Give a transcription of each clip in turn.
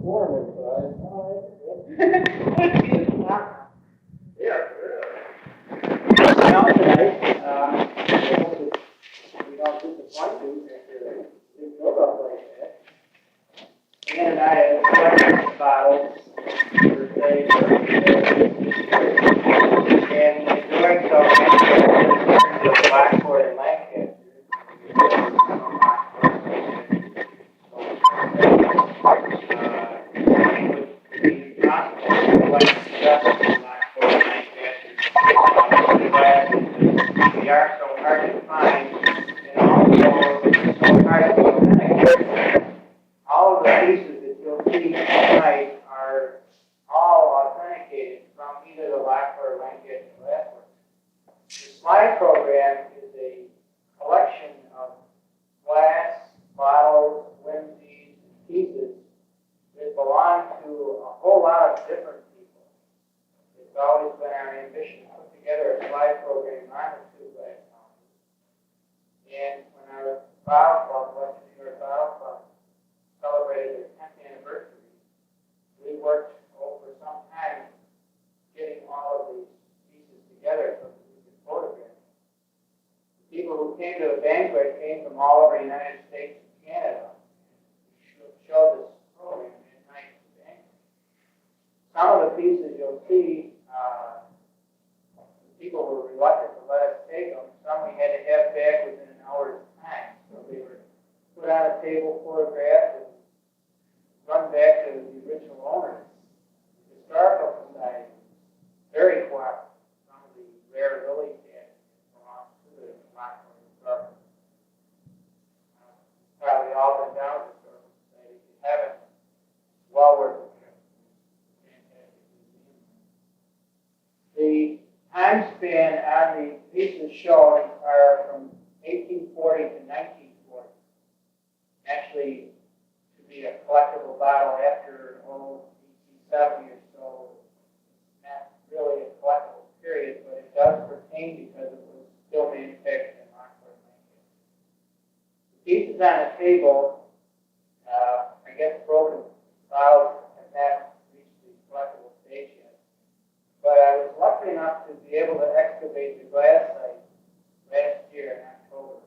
warm inside. Yeah, really. Now tonight, we don't disappoint you if you're built up like that. Ann and I have collected bottles for say, and during so the Blackboard and Lancaster. We are so hard to find, and also so hard to authenticate. All of the pieces that you'll see tonight are all authenticated from either the Blackboard or Lancaster Glassworks. The slide program is a collection of glass, bottles, whimsies, and pieces that belong to a whole lot of different people. It's always been our ambition to put together a slide program on the two glass houses. And when our bottle club, Western New York Bottle Club, celebrated their 10th anniversary, we worked over some time getting all of these pieces together so that we could photograph them. The people who came to the banquet came from all over the United States and Canada. We showed this program at night at the banquet. Some of the pieces you'll see, people were reluctant to let us take them. Some we had to have back within an hour's time. So they were put on a table, photographed, and run back to the original owners. The Historical Society, very cooperative. Some of the rare lily pads belong to the Blackboard Historical Society. Probably all been down to the Historical Society. If you haven't, it's well worth it. Fantastic museum. The time span on the pieces shown are from 1840 to 1940. Actually, to be a collectible bottle after 1870 or so, not really a collectible period, but it does pertain because it was still manufactured in Rockford, Lancaster. The pieces on the table, I guess broken bottles have not reached the collectible stage yet. But I was lucky enough to be able to excavate the glass site last year in October.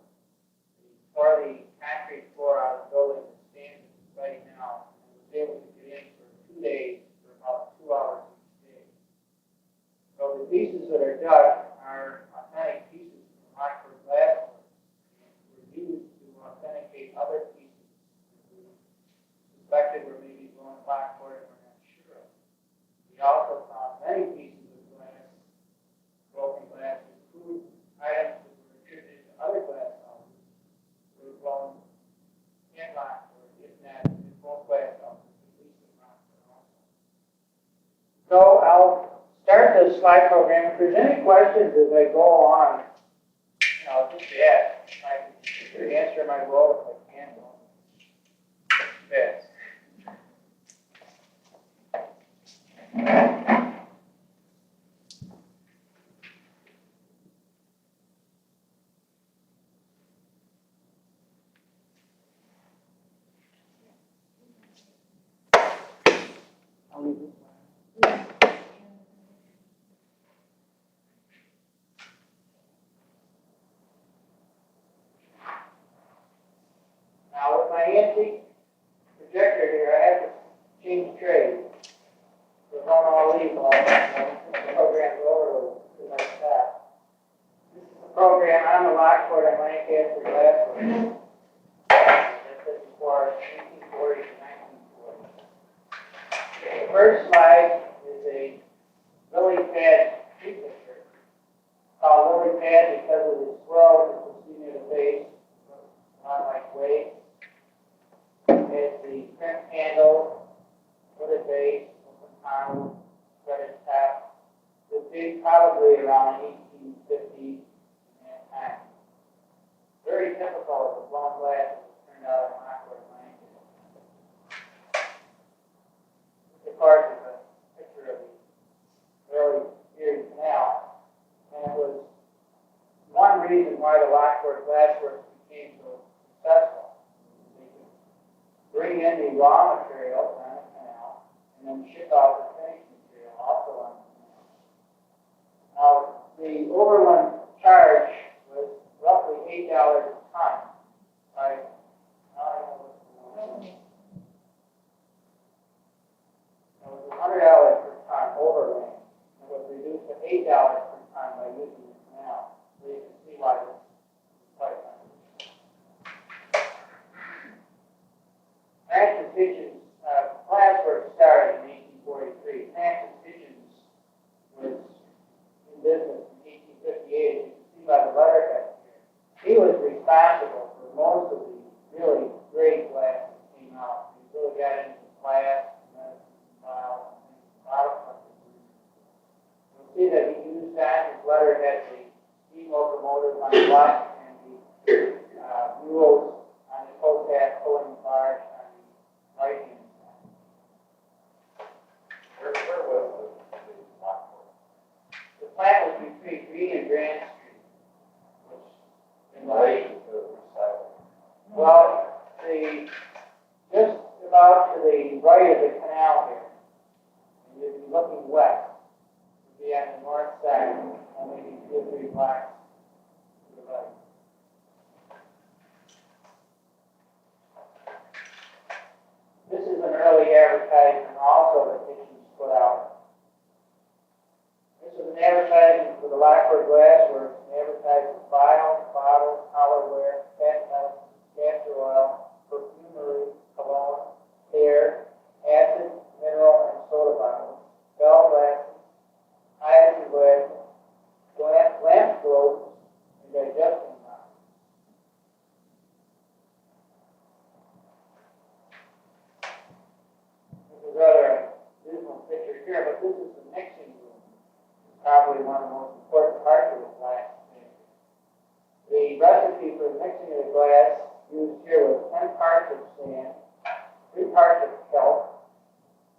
We tore the concrete floor out of the building that stands at the site now, and was able to get in for 2 days for about 2 hours each day. So the pieces that are dug are authentic pieces from Rockford Glassworks, and were used to authenticate other pieces that we suspected were maybe going to Blackboard and we're not sure of. We also found many pieces of glass, broken glass, and food items that were attributed to other glass houses that were blown in Rockford, if not in both glass houses, at least in Rockford also. So I'll start the slide program. If there's any questions as I go on, just ask. I can answer my role if I can. Yes. Now with my antique projector here, I have to change trays. So don't all leave all the programs over to my staff. This is a program on the Lockport and Lancaster Glassworks. This is for 1840 to 1940. The first slide is a lily pad tree picture. It's called lily pad because of the swell that you see near the base, not like waves. It's the crimp handle, wooded base, open panel, threaded top. It's big probably around 1850 in that time. Very typical of the blown glass that was turned out in Rockford, Lancaster. This, of course, is a picture of the early Erie Canal, and it was one reason why the Lockport Glassworks became so successful. They could bring in the raw materials on the canal, and then ship out the finished material also on the canal. Now, the overland charge was roughly $8 a ton. Right? Now I know what's going on. It was $100 per ton overland. It was reduced to $8 per ton by using the canal. So you can see why this is quite nice. Transportation plants were started in 1843. Transportations was in business in 1858, as you can see by the letterhead here. He was responsible for most of the really great glass that came out. He really got into glass, medicine, vials, and a lot of stuff. You'll see that he used on his letterhead the steam locomotive on the left and the mules on the towpath pulling the barge on the right hand side. Where was the Lockport? The plant was between Green and Grand Street, which In relation to recycling. well, just about to the right of the canal here, and you'd be looking west, you'd be on the north side, and maybe 2 or 3 blocks to the right. This is an early advertisement also that Kitchens put out. This is an advertisement for the Lockport Glass Works, and advertises vials, bottles, hollowware, cat medicine, castor oil, perfumery, cologne, hair, acid, mineral, and soda bottles, bell glasses, hydrogen glasses, lamp globes, and digesting bottles. This is rather a dismal picture here, but this is the mixing room. It's probably one of the most important parts of the glass thing. The recipe for mixing of the glass used here was 10 parts of sand, 3 parts of kelp,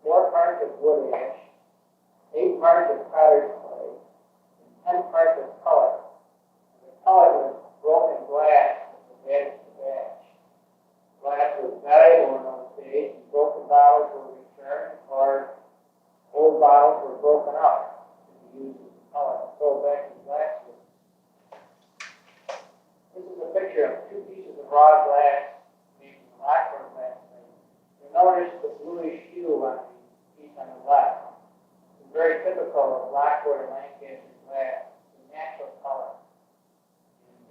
4 parts of wood ash, 8 parts of potter's clay, and 10 parts of color. The color was broken glass that was added to the batch. Glass was valuable in those days, and broken bottles were returned, or old bottles were broken up to be used as color and sold back to the glassware. This is a picture of 2 pieces of raw glass made from the Lockport glass plate. You'll notice the bluish hue on the piece on the left. It's very typical of Lockport and Lancaster glass. It's a natural color.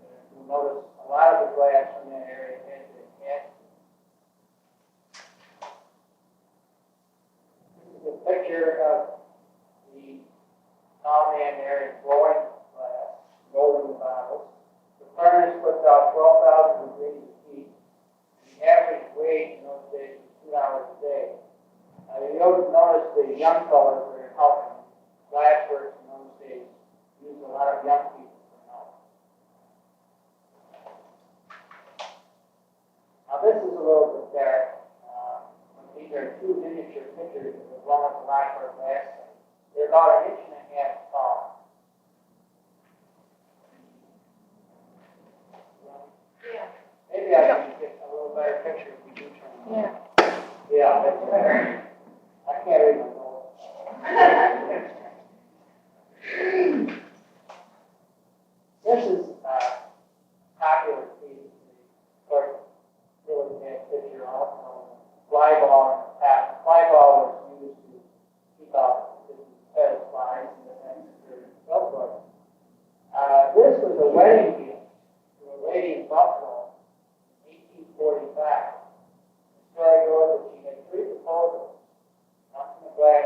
And you'll notice a lot of the glass from that area has been cast. This is a picture of the tall man there in blowing glass, rolling the bottles. The furnace puts out 12,000 degrees of heat. The average wage in those days was $2 a day. You'll notice the young fellows that are helping. Glassworks in those days used a lot of young people for help. Now this is a little bit dark. These are 2 miniature pictures of the one of the Lockport glass plate. They're about 1.5 inches tall. Maybe I can get a little better picture if we do turn it on. Yeah, that's better. I can't read my notes. This is a popular piece. Of course, really bad picture also. Fly ball in the past. Fly ball was used to keep out the pedal slides and the things and so forth. This was a wedding gift to a lady in Buffalo in 1845. The story goes that she had 3 proposals, one from the glass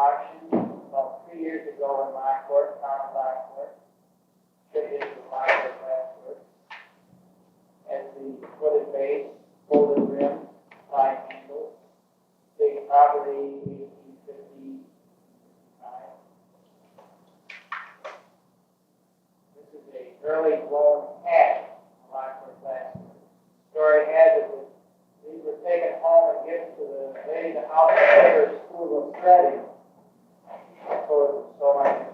auction about 3 years ago in Lockport, town of Lockport. Fit into the Lockport Glassworks. As the footed base, folded rim, 5 handles, big property, 1850. This is a early blown hat, Lockport Glassworks. Story has it that these were taken home and given to the lady in the house at her school of threading. So I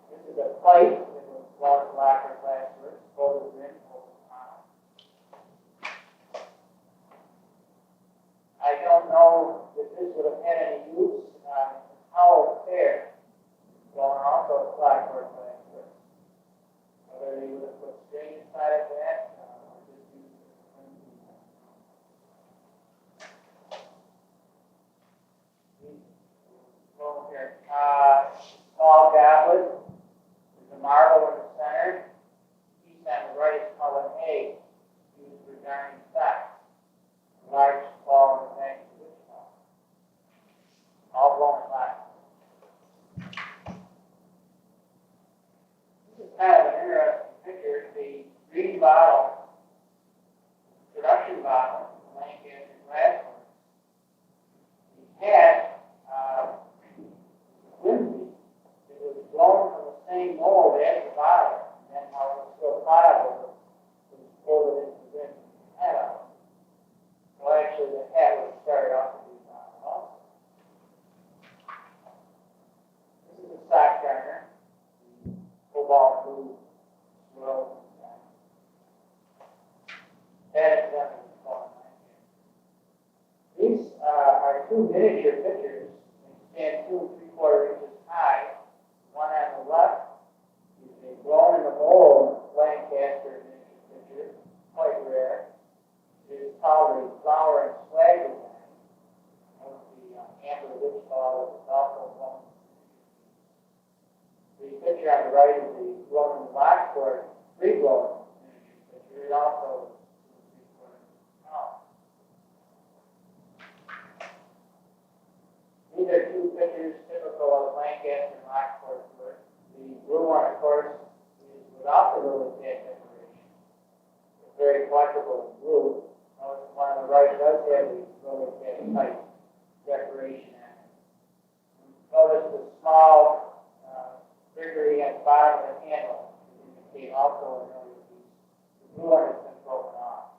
this is a plate that was blown in Lockport Glassworks, folded rim, folded palm. I don't know if this would have had any use. How fair going also at Lockport Glassworks. Whether they would have put string inside of that, or just use it as a here. Small goblet. There's a marble in the center. Piece on the right is called an egg, used for garnering socks. A large ball in the back of the ball. All blown in black. This is kind of an interesting picture. The green bottle, production bottle, Lancaster Glassworks. The hat, Lindsay, it was blown from the same mold as the bottle, and then how it was still pliable, it was folded into the hat out. Well, actually, the hat was started off with the bottle also. This is a sock garner, cobalt blue swirl. That is definitely fun. These are 2 miniature pictures. They stand 2 3/4 inches high. One on the left is a blown in the mold Lancaster miniature picture, quite rare. It is called a flower and swag design. That was the amber witch ball that was also blown. The picture on the right is the blown in the Lockport free-blown miniature picture. It also these are 2 pictures typical of Lancaster and Lockport work. The blue one, of course, is without the lily pad decoration. It's very flexible and blue. Notice the one on the right does have the lily pad type decoration on it. Notice the small triggery at the bottom of the handle indicate also an earlier piece. The blue one has been broken off.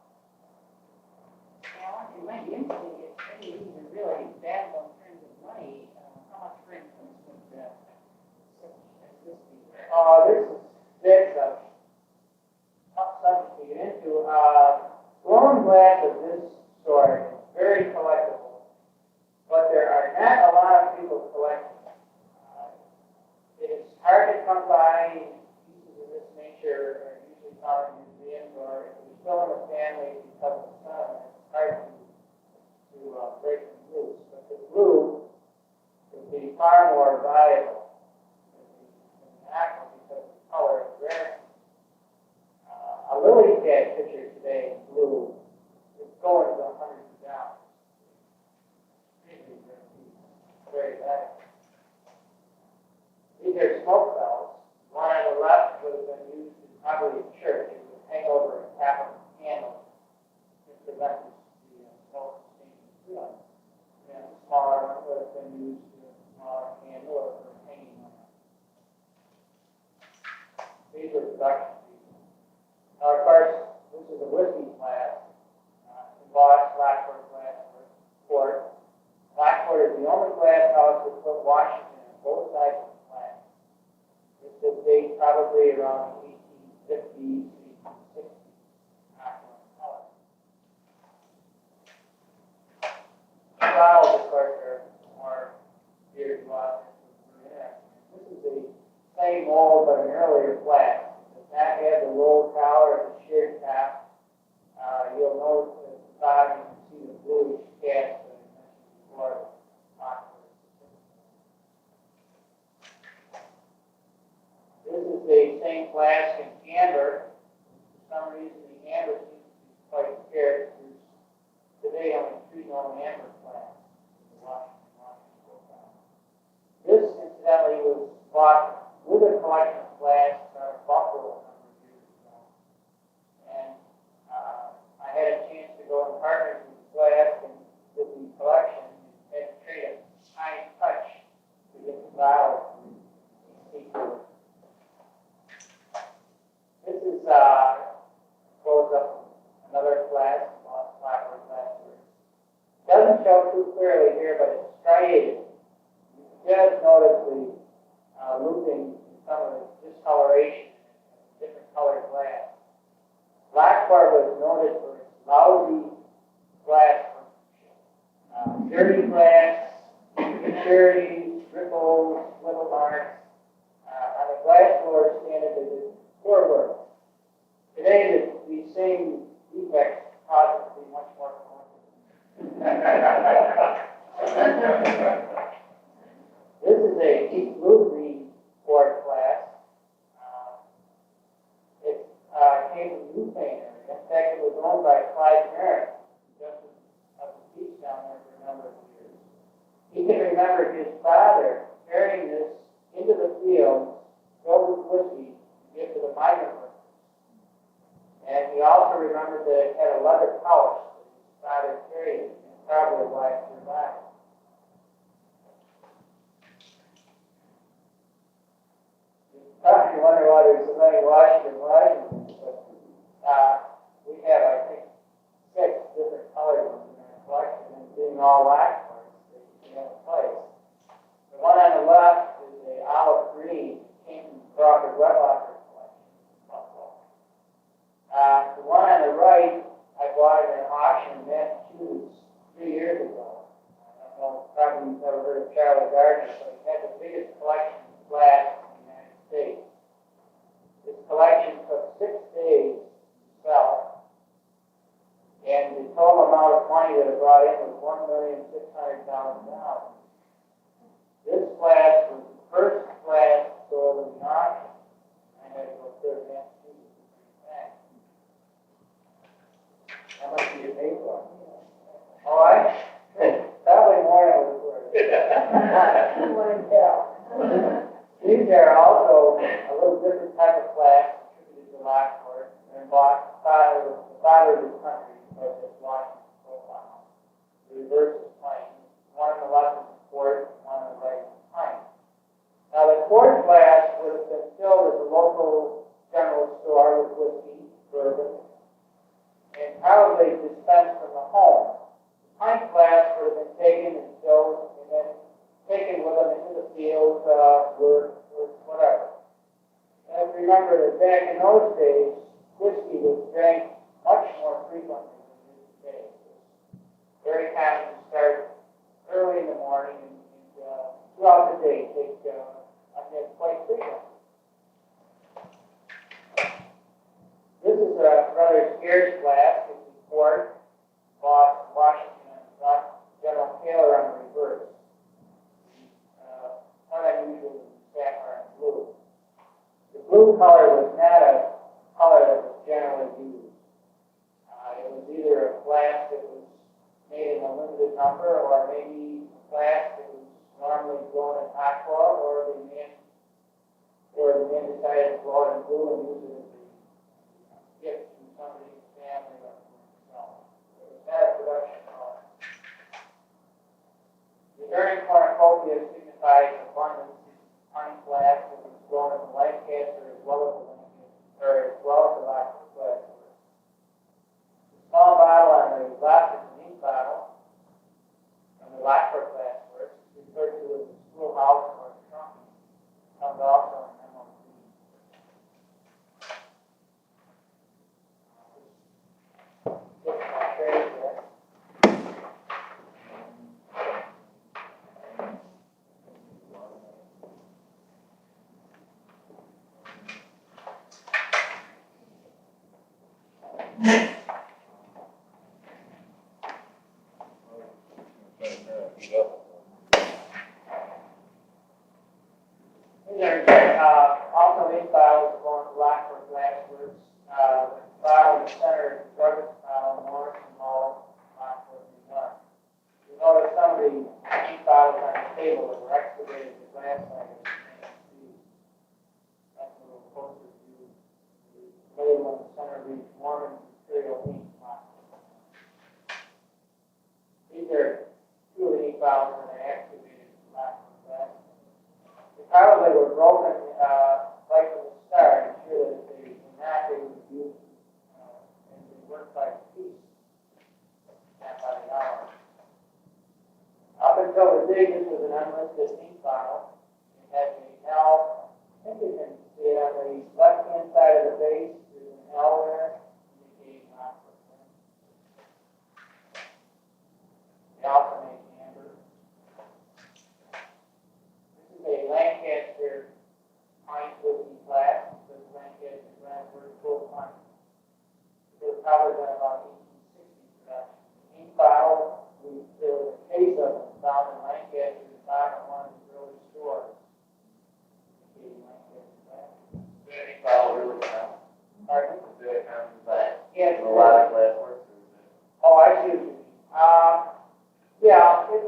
Now, you might be interested if any of these are really valuable in terms of money. How much, for instance, would such as this be worth? That's a tough subject to get into. Blown glass of this sort is very collectible, but there are not a lot of people collecting. It is hard to come by. Pieces of this nature are usually found in museums, or if you're still in the family because of the sun, it's hard to break them loose. But the blue would be far more valuable than the aqua because the color is rare. A lily pad picture today in blue is going to hundreds of dollars. Very valuable. These are smoke bells. One on the left would have been used in probably a church. It would hang over a top of a candle to prevent the smoke from staying through. And the smaller one would have been used in a smaller candle or for hanging lamp. These are production pieces. Now, of course, this is a whiskey glass. Embossed Lockport Glassworks, Port. Lockport is the only glass house that put Washington on both sides of the glass. This is date probably around 1850s, 1860s. Color. Bottles, of course, are more dear to us. This is the same mold, but an earlier glass. It does not have the roll collar or the sheared top. You'll notice at the bottom you can see the bluish cast that I mentioned before. This is the same flask in amber. For some reason, the amber seems to be quite scarce. There's today only 3 known amber flasks. bought with a collection of glass out of Buffalo a number of years ago. And I had a chance to go in partners with glass and with the collection and trade a high touch to get the bottle and see to it. This is goes up another glass, copper glass. Doesn't show too clearly here, but it's striated. You can just notice the looping in some of the discoloration in different colored glass. Blackboard was noted for its lousy glass workmanship. Dirty glass, impurities, ripples, little marks. On the glass floor standard, they did poor work. Today, these same defects cause it to be much more This is a deep blue green quartz glass. It came from the Ukraine area. In fact, it was owned by Clyde Merritt, just up the beach down there for a number of years. He can remember his father carrying this into the field, filled with whiskey, to give to the migrant workers. And he also remembered that it had a leather pouch that his father carried, and probably why it survived. You wonder why there's so many Washington, but we have, I think, 6 different colored ones in our collection, and being all black parts, they have a place. The one on the left is a olive green, came from Crawford Wetlocker collection in Buffalo. The one on the right, I bought it at an auction in Massachusetts 3 years ago. I don't know, probably you've never heard of Charlie Gardner, but he had the biggest collection of glass in the United States. This collection took 6 days to sell, and the total amount of money that it brought in was $1,600,000. This glass was the first glass sold in the auction. I had to go clear to Massachusetts to bring back. How much did you pay for it? Oh, probably more than it was worth. You wouldn't tell. These are also a little different type of glass contributed to Lockport and bought the father of the country because it's Washington profile. The reverse is plain. One on the left is quartz, one on the right is pine. Now the quartz glass would have been filled at the local general store with whiskey, bourbon, and probably dispensed from the home. The pint glass would have been taken and filled and then taken with them into the field, work, whatever. And remember that back in those days, whiskey was drank much more frequently than it is today. It was very common to start early in the morning and throughout the day take a nip quite frequently. This is a rather scarce glass. It's a quartz, bought Washington, General Taylor on the reverse. Unusual sapphire and blue. The blue color was not a color that was generally used. It was either a glass that was made in a limited number, or maybe glass that was normally grown in aqua, or the man decided to grow it in blue and use it as a gift to somebody's family or for himself. It was not a production color. The Irene cornucopia signifies abundance in pine glass that was grown in Lancaster as well as the Lockport glass. The small bottle on the left is an ink bottle, and the Lockport glass works. It's referred to as a schoolhouse or a trunk. Comes also in MOC. Just a trade there. Also, these bottles are going to Lockport Glassworks. The bottle in the center is the druggist bottle, Morris and Mull, Lockport, New York. You notice some of the ink bottles on the table that were excavated in the glass like valves that are activated in lack of that. They probably were broken right from the start, ensure that if they were not, they would use and they work by the piece, not by the hour. Up until the dig, this was an unlisted ink bottle. It had a L, I think you can see it on the left-hand side of the base, there's an L there, indicating oxygen. They also make amber. This is a Lancaster pint whiskey glass. This is Lancaster glass for full pint. It was probably done about 1860 production. Ink bottle, there was a case of them found in Lancaster at the bottom of one of the early stores. Lancaster glass. Any file really counts. Pardon? Does that count as that? Yeah, A lot of glass works, or is it? oh, I see what you mean. Yeah, it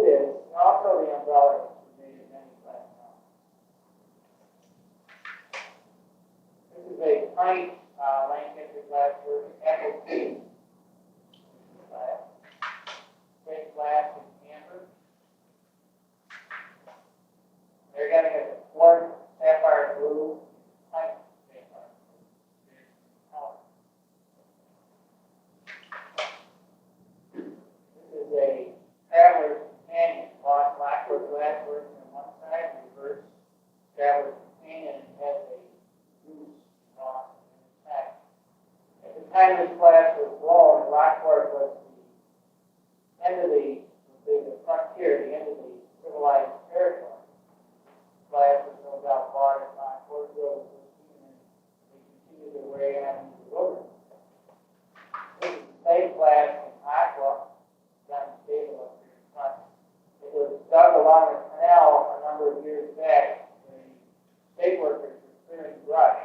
is. And also the umbrella is made in many glass now. This is a pint Lancaster glass for apple tea. Glass. Great glass and amber. They're getting a quartz sapphire blue pint sapphire blue. This is a traveler's companion. Lost Blackwood glassworks on one side, reverse traveler's companion, and has a goose lost in its back. At the time this glass was blown, Blackwood was the end of the frontier, the end of the civilized territory. Glass was no doubt bought at Blackwood, so and they continued their way on into the wilderness. This is the same glass in Aqua, down the stable up here in front. It was dug along the canal a number of years back. The state workers were clearing brush.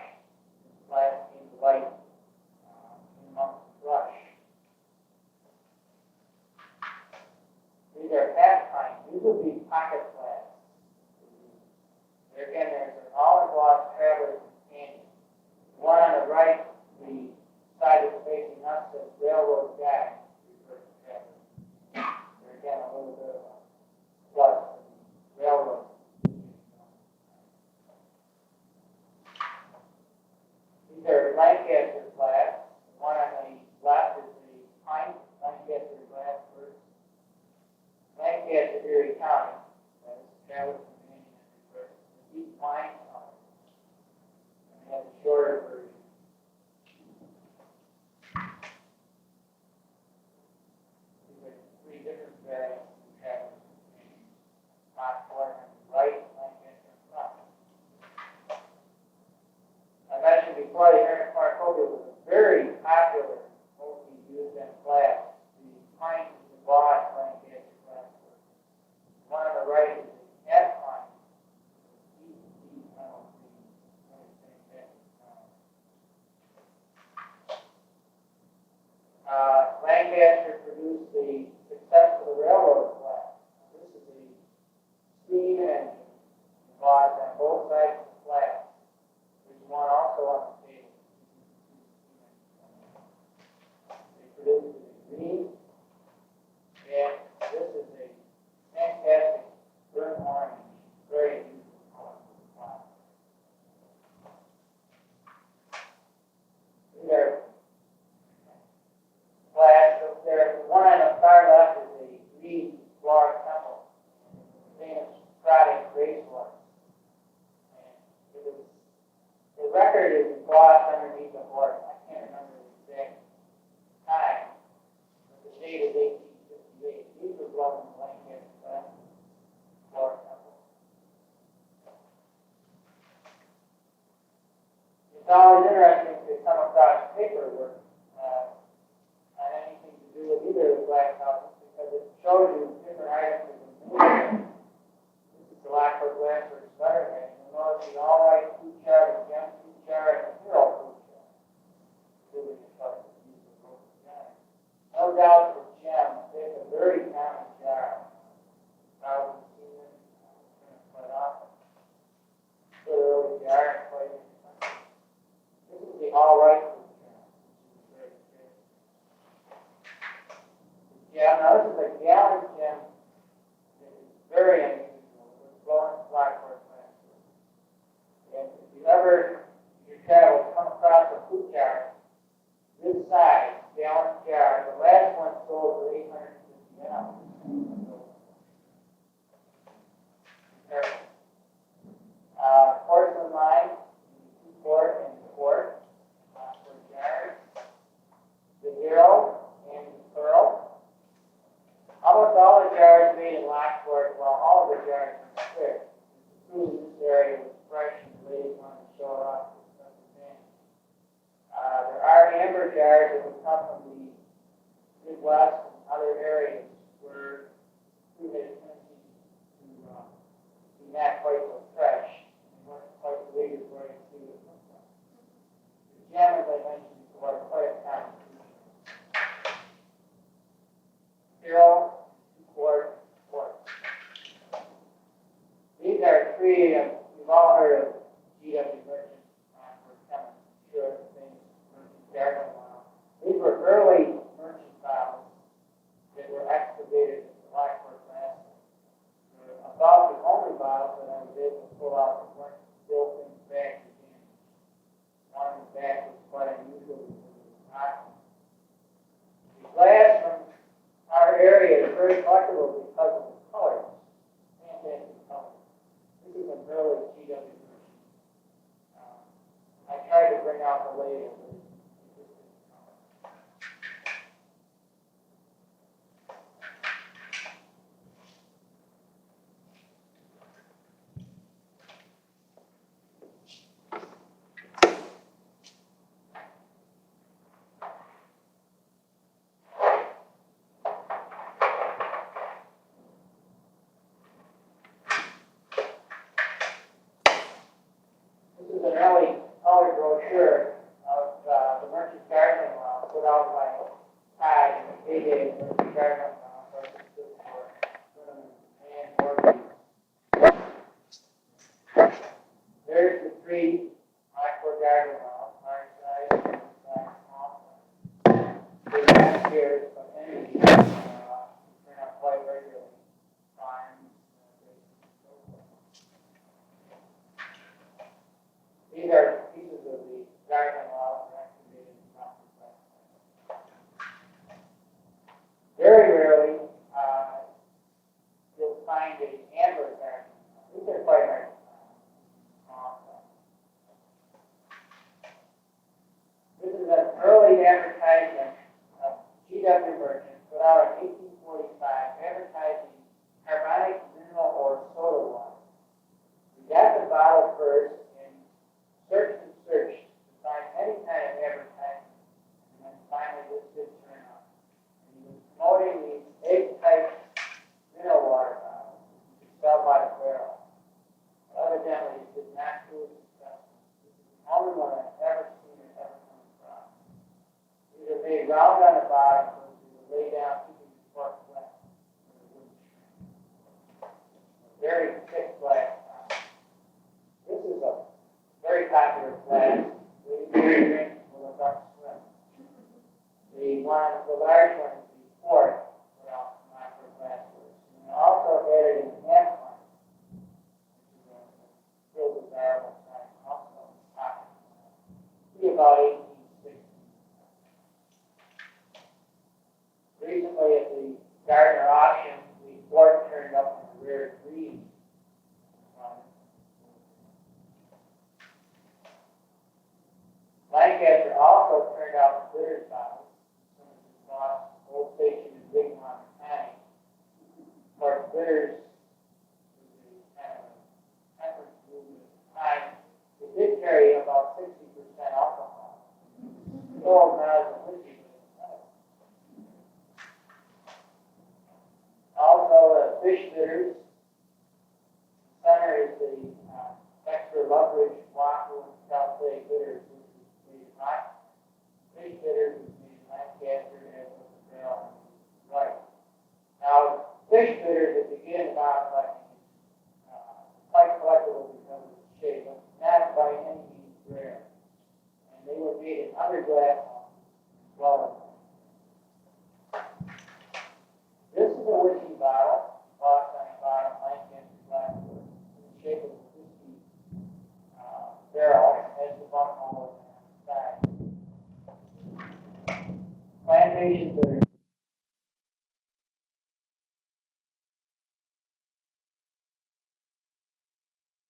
This glass came to light in amongst the brush. These are half pints. These would be pocket glass. There again, there's an olive gloss traveler's companion. The one on the right, the side that's facing us, says railroad guy. There again, a little bit of a plus in railroad. These are Lancaster glass. The one on the left is the pint Lancaster glass first. Lancaster, Erie County. That is traveler's companion in reverse. The deep wine color. And we have the shorter version. These are three different variants of traveler's companion. Rockport on the right, Lancaster in front. I mentioned before the American Cornucopia was a very popular, mostly used in class. The pint is the broad Lancaster glass. One on the right is the half pint. Deep metal green. Lancaster produced the success of the railroad glass. This is the steam engine involved on both sides of the glass. There's one also on the table. They produced it in green, and this is a fantastic burnt orange, very beautiful color for the glass. These are glass up there. The one on the far left is a green Florida temple, famous Friday grace one. And it was, the record is embossed underneath the horse. I can't remember the exact time, but the date is 1858. These were blown in the Lancaster glass, Florida temple. It's always interesting to come across paperwork on anything to do with either of the glass houses because it shows you different items that were made. This is the Blackwood glass for starter head. You'll notice the all right food jar, the gem food jar, and the hero food jar. Really exciting to use the both together. No doubt for gem, it's a very common jar. Probably seen it quite often. It's a really jar, quite expensive. This is the all right food jar, which is very good. Yeah, now this is a gallon gem very unusual. It was blowing blackboard glass. And if you ever, in your travels, come across a fruit jar this size, gallon jar, the last one sold for 850 ounces. Porcelain line, 2-quart and 4-quart for jars. The hero and the pearl. Almost all the jars made in Lockport, well, all of the jars are clear. The food in this area was fresh and the ladies wanted to show it off to the special advantage. There are amber jars that would come from the Midwest and other areas where food had a tendency to be not quite so fresh. Quite the leaders where you see it from. The gem, as I mentioned before, quite a constitution. Hero, 2-quart, quart. These are three, we've all heard of G.W. Merchant, for coming, sure, things, Merchant Garden. These were early merchant bottles that were excavated in the Lockport Master. They're about the only bottles that I was able to pull out that weren't built in the back again. One in the back was quite unusual because it was hot. The glass from our area is very collectible because of the colors. Fantastic colors. This is an early GW version. I tried to bring out the label, but it just didn't come. This is an early color brochure of the Merchant Gardening Law put out by Tide in the heyday of the Merchant Gardening Law, for women and orphans. There's the three Lockport Gardening Laws, large size, medium size, small size. They're not here, but any turn out quite regularly. Farms, so forth. These are pieces of the gardening laws that are activated in the Very rarely, you'll find an amber garden. These are quite rare. This is an early advertisement of G.W. Merchant put out in 1845 advertising carbonic mineral or soda water. We got the bottle first and searched to find any kind of advertisement, and then finally this did turn up. And he was promoting these egg-type mineral water bottles, which sell by the barrel. Evidently, it did not prove successful. This is the only one I've ever seen or ever come across. These are made round on the bottom, so you would lay down keeping the cork wet, so it wouldn't shrink. Very thick glass bottle. This is a very popular glass. We drink with a buck swim. The large one is the quart, well, not for glassworks. And also added in the half one, which is a real desirable size, also pocket. Be about 1860. Recently at the Gardner auction, the quart turned up in a rare green. Lancaster also turned out the bitters bottles. Some of the bought Old Station and Big Mountain County. Of course, bitters was a kind of a temperance movement at the time. It did carry about 60% alcohol. Sold not as a whiskey, but as a medicine. Also, fish bitters. The center is the extra Loveridge, Waffle, and South Bay bitters. Fish bitters is made in Lancaster as was the barrel right. Now, fish bitters at the beginning of our collecting is quite collectible because of its shape, but not by any means rare. And they were made in other glass as well. This is a whiskey bottle, boxed on the bottom, plantations that are